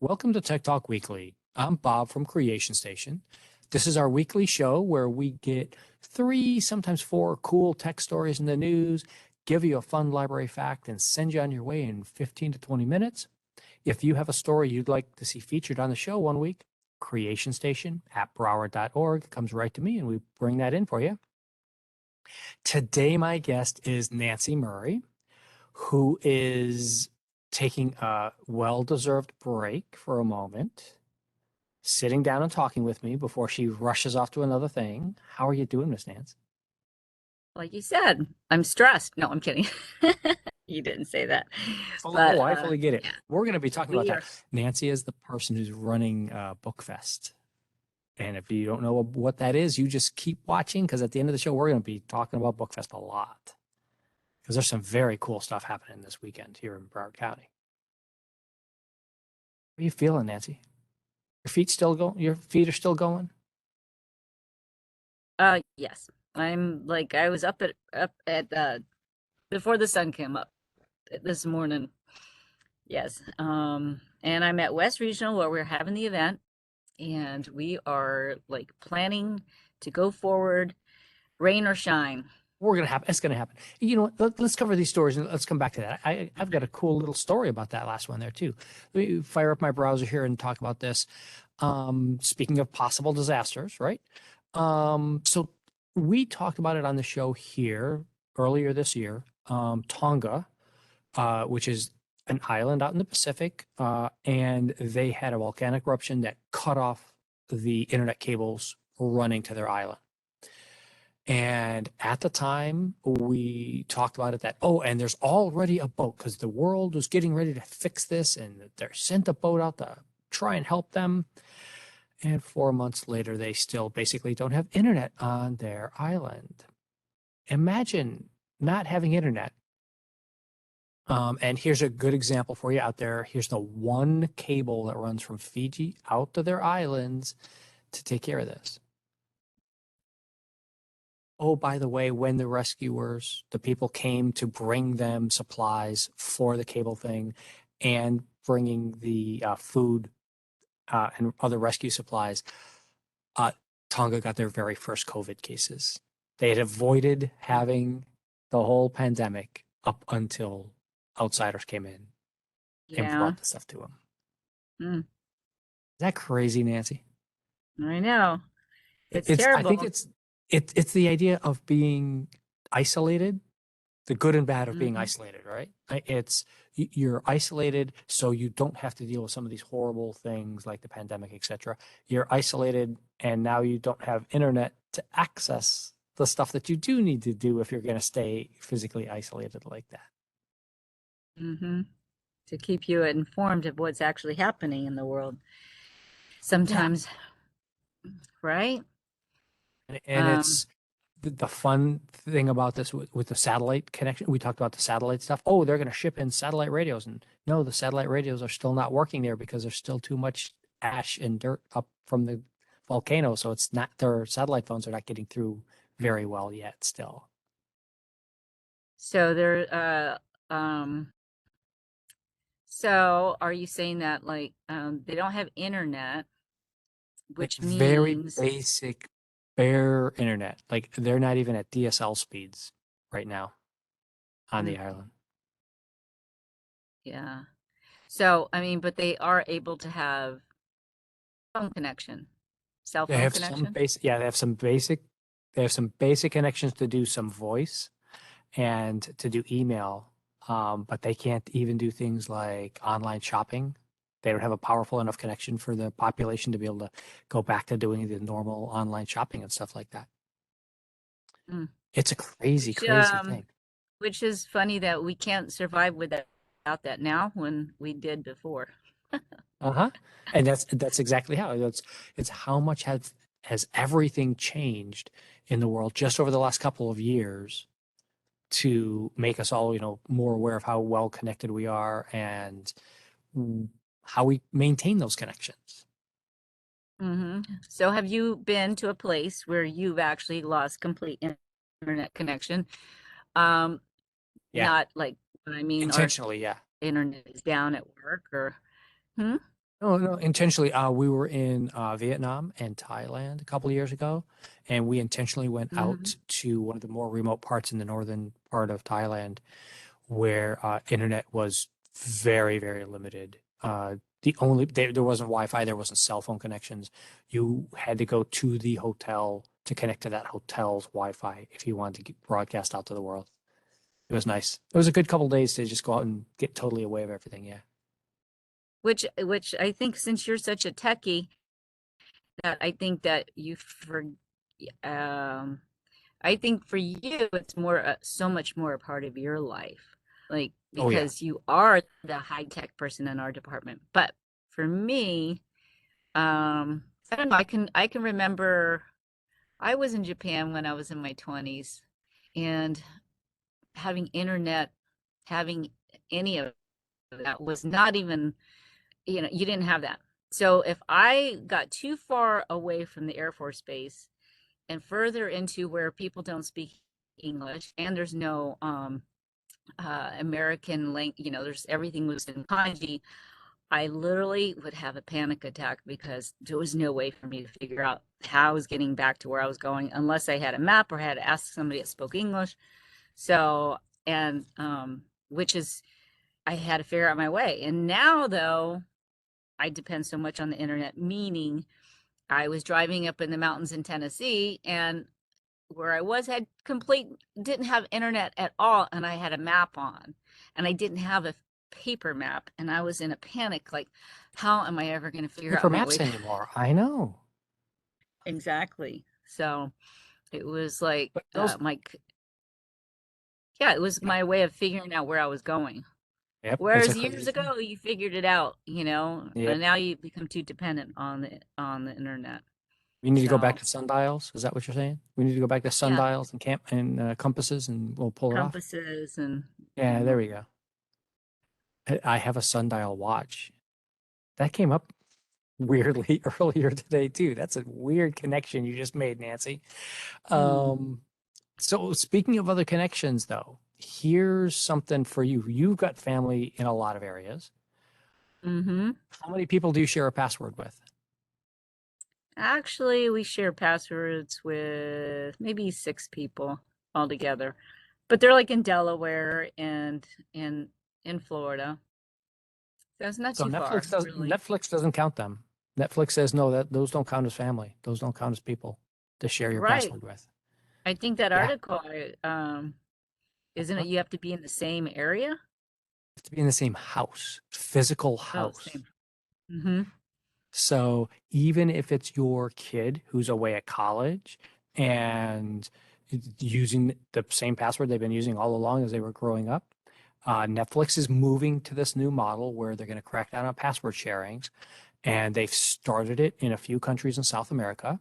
Welcome to Tech Talk Weekly. I'm Bob from Creation Station. This is our weekly show where we get three, sometimes four cool tech stories in the news, give you a fun library fact, and send you on your way in 15 to 20 minutes. If you have a story you'd like to see featured on the show one week, Creation Station at Broward.org comes right to me and we bring that in for you. Today, my guest is Nancy Murray, who is taking a well-deserved break for a moment, sitting down and talking with me before she rushes off to another thing. How are you doing, Miss Nance? Like you said, I'm stressed. No, I'm kidding. You didn't say that. But I fully get it. yeah, We're going to be talking about we that. are. Nancy is the person who's running BookFest. And if you don't know what that is, you just keep watching because at the end of the show, we're going to be talking about BookFest a lot because there's some very cool stuff happening this weekend here in Broward County. How are you feeling, Nancy? Your feet still going? Your feet are still going? Yes. I was up at before the sun came up this morning. Yes. And I'm at West Regional where we're having the event, and we are like planning to go forward, rain or shine. We're gonna happen. It's gonna happen. You know what? Let's cover these stories and let's come back to that. I've got a cool little story about that last one there too. Let me fire up my browser here and talk about this. Speaking of possible disasters, right? So we talked about it on the show here earlier this year. Tonga, which is an island out in the Pacific, and they had a volcanic eruption that cut off the internet cables running to their island. And at the time, we talked about it that, oh, and there's already a boat because the world was getting ready to fix this, and they sent a boat out to try and help them. And 4 months later, they still basically don't have internet on their island. Imagine not having internet. And here's a good example for you out there. Here's the one cable that runs from Fiji out to their islands to take care of this. Oh, by the way, when the rescuers, the people came to bring them supplies for the cable thing and bringing the food and other rescue supplies, uh, Tonga got their very first COVID cases. They had avoided having the whole pandemic up until outsiders came in and Yeah. brought the stuff to them. Mm, Is that crazy, Nancy? I know. It's I think terrible. it's the idea of being isolated, the good and bad of being Hmm. isolated, right? It's you're isolated so you don't have to deal with some of these horrible things like the pandemic, etc. You're isolated and now you don't have internet to access the stuff that you do need to do if you're going to stay physically isolated like that. Hmm. To keep you informed of what's actually happening in the world. Yeah. Sometimes, right? And Um, it's the fun thing about this with the satellite connection. We talked about the satellite stuff. Oh, they're going to ship in satellite radios. And no, the satellite radios are still not working there because there's still too much ash and dirt up from the volcano. So it's not, their satellite phones are not getting through very well yet still. so there, so are you saying that they don't have internet, Like which very means, basic, bare internet. Like they're not even at DSL speeds right now on the mm, island. yeah. So, I mean, but they are able to have phone connection, cell They phone have some connection. basic, yeah, they have some basic connections to do some voice and to do email, but they can't even do things like online shopping. They don't have a powerful enough connection for the population to be able to go back to doing the normal online shopping and stuff like that. Mm. It's a crazy, Which, crazy thing. which is funny that we can't survive without that now when we did before. Uh-huh. And that's exactly how it's how much has everything changed in the world just over the last couple of years to make us all, more aware of how well connected we are and how we maintain those connections. Hmm. So have you been to a place where you've actually lost complete internet connection? Um, Yeah, Not like, I mean, our intentionally, yeah. internet is down at work or, hmm? No, no, intentionally. We were in Vietnam and Thailand a couple of years ago, and we intentionally went Hmm. out to one of the more remote parts in the northern part of Thailand where internet was very, very limited. There wasn't Wi-Fi, there wasn't cell phone connections. You had to go to the hotel to connect to that hotel's Wi-Fi if you wanted to broadcast out to the world. It was nice. It was a good couple days to just go out and get totally away of everything. Yeah. Which I think since you're such a techie, that I think that you for um I think for you it's more so much more a part of your life. Like Oh yeah. because you are the high tech person in our department. But for me, I don't know, I can remember I was in Japan when I was in my 20s and having internet, having any of that was not even, you didn't have that. So if I got too far away from the Air Force Base and further into where people don't speak English and there's no American language, there's everything was in kanji, I literally would have a panic attack because there was no way for me to figure out how I was getting back to where I was going unless I had a map or had to ask somebody that spoke English. So, and which is I had to figure out my way. And now though, I depend so much on the internet, meaning I was driving up in the mountains in Tennessee and where I was had complete didn't have internet at all and I had a map on and I didn't have a paper map and I was in a panic like how am I ever going to figure Paper out my maps way back? anymore. I know. Exactly. So it was like But those, yeah, it was yeah, my way of figuring out where I was going. yep, it's a Whereas years crazy thing. ago you figured it out, Yep. and now you become too dependent on the internet. We need to go back So to sundials. Is that what you're saying? We need to go back to yeah, sundials and camp and compasses, and we'll pull it off. compasses and Yeah, there we go. I have a sundial watch. That came up weirdly earlier today too. That's a weird connection you just made, Nancy. mm, Um, so speaking of other connections, though, here's something for you. You've got family in a lot of areas. mm-hmm. How many people do you share a password with? Actually, we share passwords with maybe 6 people altogether, but they're like in Delaware and in Florida. So it's not So too far, really. Netflix doesn't count them. Netflix says no, that those don't count as family. Those don't count as people to share your Right. password with. I think that Yeah. article, isn't it Huh? you have to be in the same area? To be in the same house, physical Oh, house. same. Mm-hmm. So even if it's your kid who's away at college and using the same password they've been using all along as they were growing up, Netflix is moving to this new model where they're going to crack down on password sharings. And they've started it in a few countries in South America.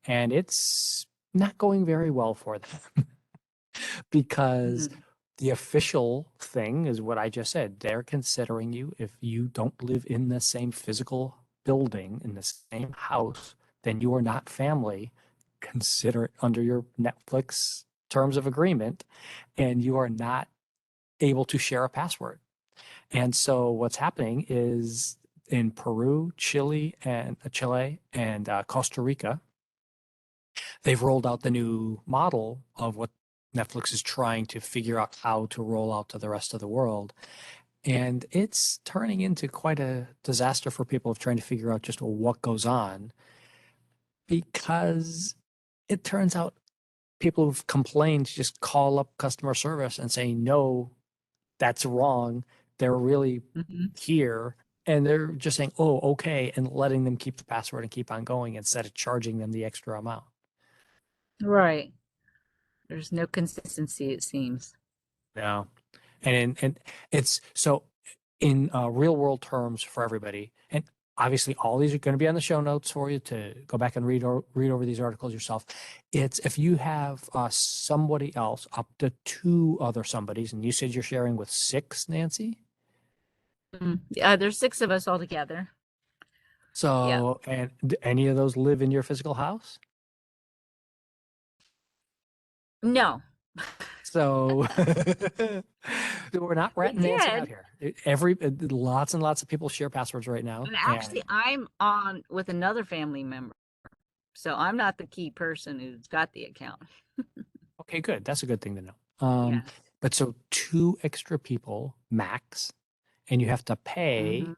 And it's not going very well for them because Mm-hmm. the official thing is what I just said. They're considering you if you don't live in the same physical building, in the same house, then you are not family. Consider it under your Netflix terms of agreement, and you are not able to share a password. And so what's happening is in Peru, Chile, and Costa Rica, they've rolled out the new model of what Netflix is trying to figure out how to roll out to the rest of the world. And it's turning into quite a disaster for people of trying to figure out just what goes on because it turns out people who've complained just call up customer service and say, no, that's wrong. They're really Mm-hmm. here. And they're just saying, oh, okay, and letting them keep the password and keep on going instead of charging them the extra amount. Right. There's no consistency, it seems. No. And it's so in real world terms for everybody. And obviously, all these are going to be on the show notes for you to go back and read over these articles yourself. It's if you have somebody else, up to two other somebodies, and you said you're sharing with six, Nancy. Yeah, there's 6 of us altogether. Yeah. So, and any of those live in your physical house? No. So we're not We ratting Nancy out did. here. Lots and lots of people share passwords right now. And actually, I'm on with another family member. So I'm not the key person who's got the account. Okay, good. That's a good thing to know. Yeah. But so two extra people max, and you have to pay Hmm.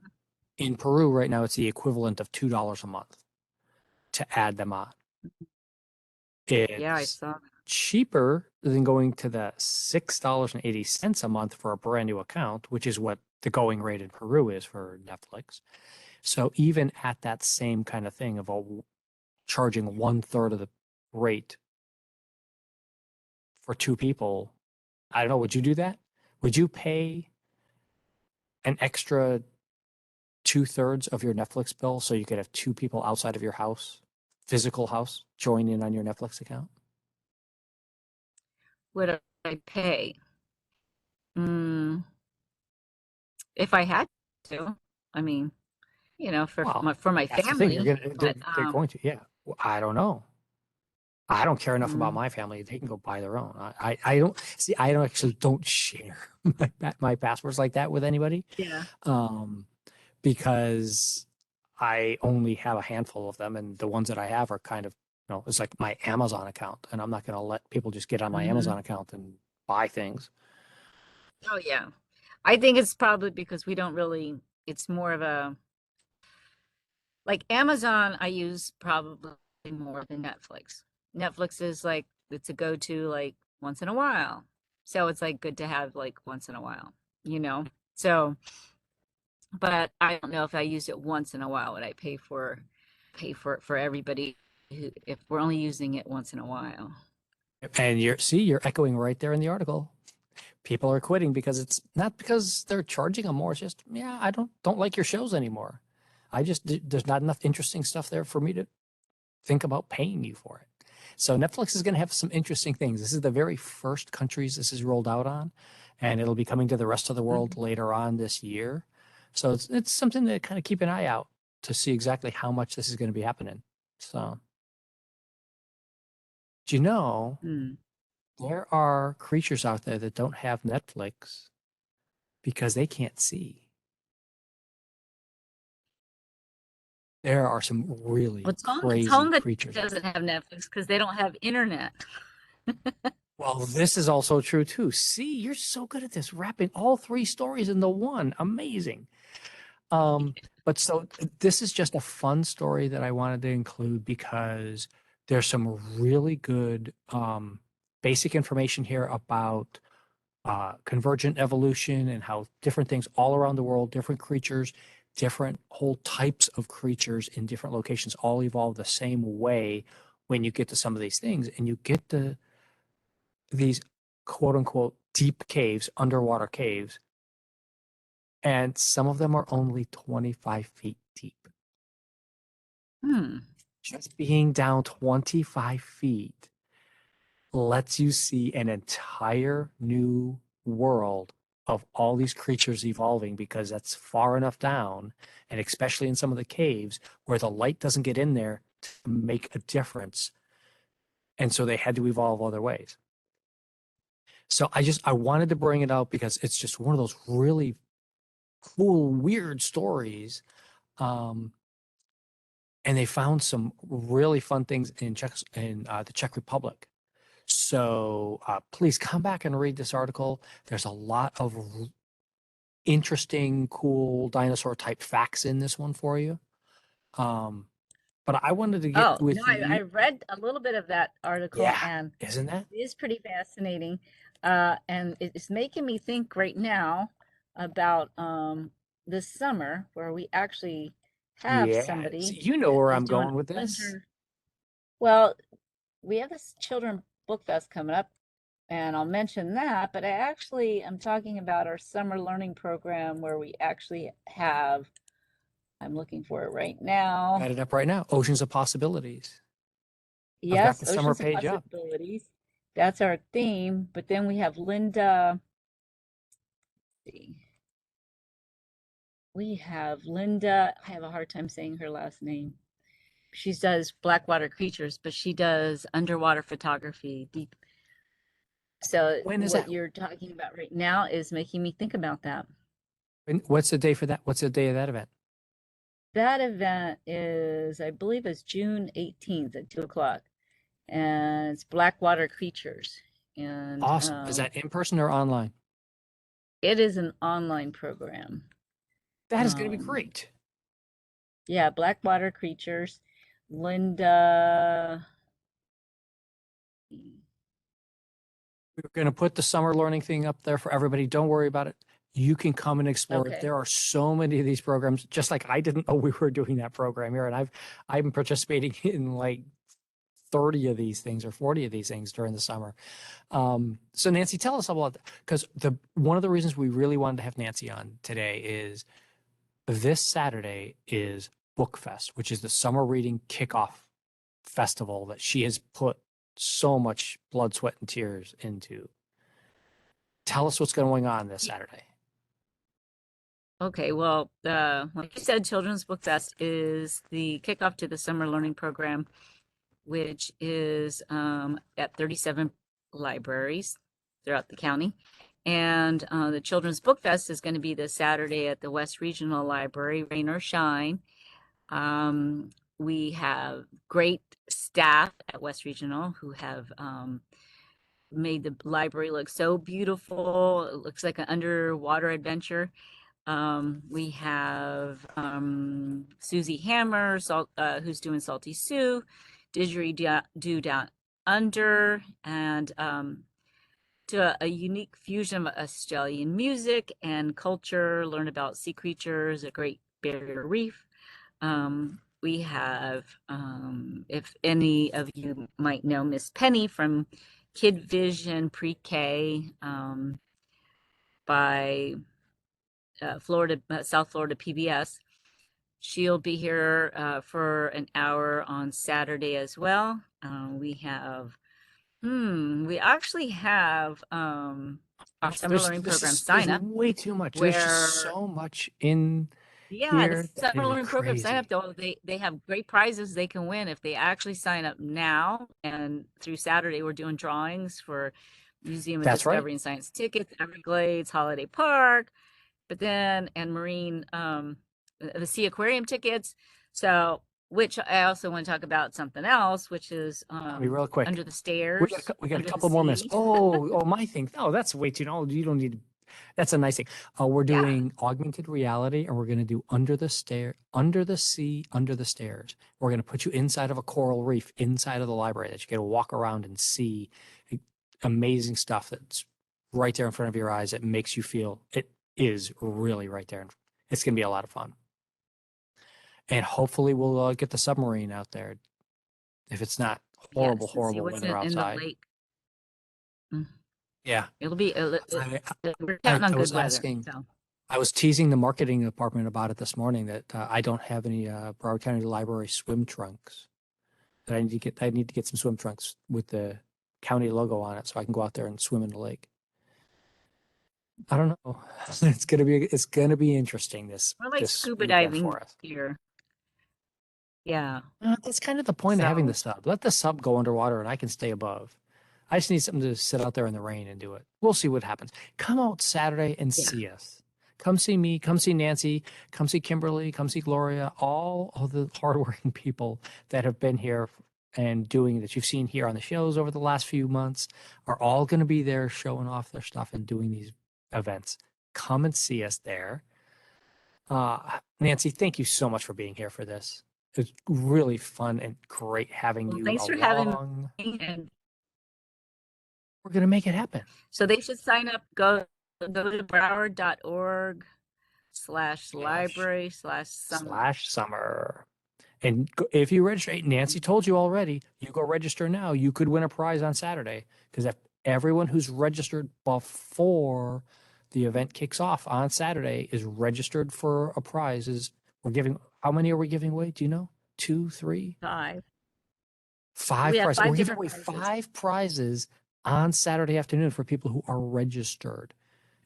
in Peru right now, it's the equivalent of $2 a month to add them on. Yeah, I It's saw that. cheaper than going to the $6.80 a month for a brand new account, which is what the going rate in Peru is for Netflix. So even at that same kind of thing of charging one third of the rate for two people, I don't know, would you do that? Would you pay an extra two-thirds of your Netflix bill so you could have two people outside of your house, physical house, join in on your Netflix account? Would I pay? Mm, if I had to, I mean, Well, for my that's the thing. You're family, gonna but they're going to. Yeah. Well, I don't know. I don't care enough about mm, my family. They can go buy their own. I don't see. I don't actually don't share my passwords like that with anybody. yeah. Um, because I only have a handful of them, and the ones that I have are kind of, it's like my Amazon account, and I'm not going to let people just get on my Hmm. Amazon account and buy things. Oh yeah. I think it's probably because we don't really, it's more of a, like Amazon, I use probably more than Netflix. Netflix is like, it's a go-to like once in a while. So it's like good to have like once in a while, you know? So, but I don't know if I used it once in a while, would I pay for it for everybody who, if we're only using it once in a while. And you're echoing right there in the article. People are quitting because it's not because they're charging them more. It's just, yeah, I don't like your shows anymore. There's not enough interesting stuff there for me to think about paying you for it. So Netflix is going to have some interesting things. This is the very first countries this is rolled out on, and it'll be coming to the rest of the world Mhm. later on this year. So it's something to kind of keep an eye out to see exactly how much this is going to be happening. So, do you know Hmm. there are creatures out there that don't have Netflix because they can't see? There are some Well, really It's crazy Tonga creatures out doesn't there. have Netflix because they don't have internet. Well, this is also true too. See, you're so good at this, wrapping all three stories into one. Amazing. But so this is just a fun story that I wanted to include because there's some really good basic information here about convergent evolution and how different things all around the world, different creatures, different whole types of creatures in different locations all evolve the same way when you get to some of these things and you get to these quote unquote deep caves, underwater caves, and some of them are only 25 feet deep. Hmm. Just being down 25 feet lets you see an entire new world of all these creatures evolving because that's far enough down, and especially in some of the caves where the light doesn't get in there to make a difference. And so they had to evolve other ways. So I wanted to bring it out because it's just one of those really cool, weird stories. Um, and they found some really fun things in the Czech Republic. So please come back and read this article. There's a lot of interesting, cool dinosaur type facts in this one for you. Um, but I wanted to get Oh, no, with I you. read a little bit of that article Yeah, and isn't that? it is pretty fascinating. And it's making me think right now about this summer where we actually have Yeah, so somebody you know where who's I'm doing going with this. winter. Well, we have this children book fest coming up, and I'll mention that, but I actually am talking about our summer learning program where we actually have, I'm looking for it right now. Got it up right now. Oceans of possibilities. I've got Yes, the summer Oceans of page up. Possibilities. That's our theme. But then we have Linda. Let's see. We have Linda. I have a hard time saying her last name. She does Blackwater Creatures, but she does underwater photography, deep. So When is what that? you're talking about right now is making me think about that. What's the day for that? What's the day of that event? That event is, I believe, is June 18th at 2 o'clock, and it's Blackwater Creatures, and Awesome. Is that in person or online? it is an online program. That is going to be Um, great. yeah, Blackwater Creatures, Linda. We're going to put the summer learning thing up there for everybody. Don't worry about it. You can come and explore it. Okay. There are so many of these programs, just like I didn't know we were doing that program here. And I'm participating in like 30 of these things or 40 of these things during the summer. So Nancy, tell us about that. Because one of the reasons we really wanted to have Nancy on today is this Saturday is Book Fest, which is the summer reading kickoff festival that she has put so much blood, sweat, and tears into. Tell us what's going on this Saturday. Okay, well, like you said, Children's Book Fest is the kickoff to the summer learning program, which is at 37 libraries throughout the county. And the Children's Book Fest is going to be this Saturday at the West Regional Library, rain or shine. We have great staff at West Regional who have made the library look so beautiful. It looks like an underwater adventure. We have Susie Hammer, who's doing Salty Sue, Didgeridoo Down Under, and to a unique fusion of Australian music and culture, learn about sea creatures, a Great Barrier Reef. We have, if any of you might know Miss Penny from Kid Vision Pre-K by South Florida PBS. She'll be here for an hour on Saturday as well. We actually have our summer learning program sign up way too much. There's where, just so much in yeah, the here that summer it'd be learning program sign up, crazy. though, they have great prizes they can win if they actually sign up now. And through Saturday, we're doing drawings for Museum of That's right. Discovery and Science tickets, Everglades, Holiday Park, but then, and Marine, the Sea Aquarium tickets. So, which I also want to talk about something else, which is I'll be real quick. Under the Stairs. We got a Under the couple more minutes. Sea. Oh, my thing. No, that's way too. No, you don't need. That's a nice thing. We're Yeah. doing augmented reality, and we're going to do under the sea, under the stairs. We're going to put you inside of a coral reef, inside of the library, that you get to walk around and see amazing stuff that's right there in front of your eyes. It makes you feel it is really right there. It's going to be a lot of fun. And hopefully we'll get the submarine out there if it's not horrible, Yes, and see horrible what's weather in the outside. lake. Mm. Yeah. It'll be, we're I counting on was good weather. asking, So, I was teasing the marketing department about it this morning that I don't have any Broward County Library swim trunks. That I need to get some swim trunks with the county logo on it so I can go out there and swim in the lake. I don't know. It's gonna be interesting we're like this scuba weekend diving for us. here. Yeah. That's kind of the point of having the So, sub. Let the sub go underwater and I can stay above. I just need something to sit out there in the rain and do it. We'll see what happens. Come out Saturday and yeah. see us. Come see me, come see Nancy, come see Kimberly, come see Gloria, all of the hardworking people that have been here and doing that you've seen here on the shows over the last few months are all going to be there showing off their stuff and doing these events. Come and see us there. Nancy, thank you so much for being here for this. It's really fun and great having Well, you thanks for having along. me. And We're going to make it happen. so they should sign up, go to broward.org/library/summer. /summer. And if you register, Nancy told you already, you go register now, you could win a prize on Saturday. Because if everyone who's registered before the event kicks off on Saturday is registered for a prize, how many are we giving away? Do you know? 2, 3? 5. Five We have prizes. 5 We're giving different away prizes. 5 prizes on Saturday afternoon for people who are registered.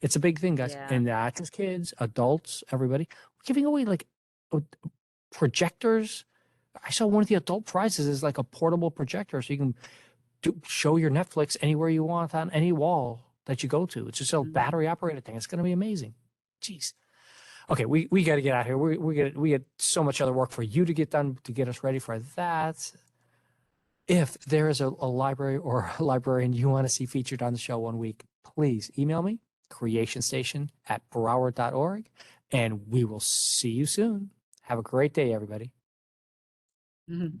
It's a big thing, guys. Yeah. And not just kids, adults, everybody. We're giving away like projectors. I saw one of the adult prizes is like a portable projector, so you can show your Netflix anywhere you want on any wall that you go to. It's just a Mhm. battery operated thing. It's going to be amazing. Jeez. Okay, we got to get out here. We got so much other work for you to get done to get us ready for that. If there is a library or a librarian you want to see featured on the show one week, please email me, creationstation@broward.org, and we will see you soon. Have a great day, everybody. Mhm.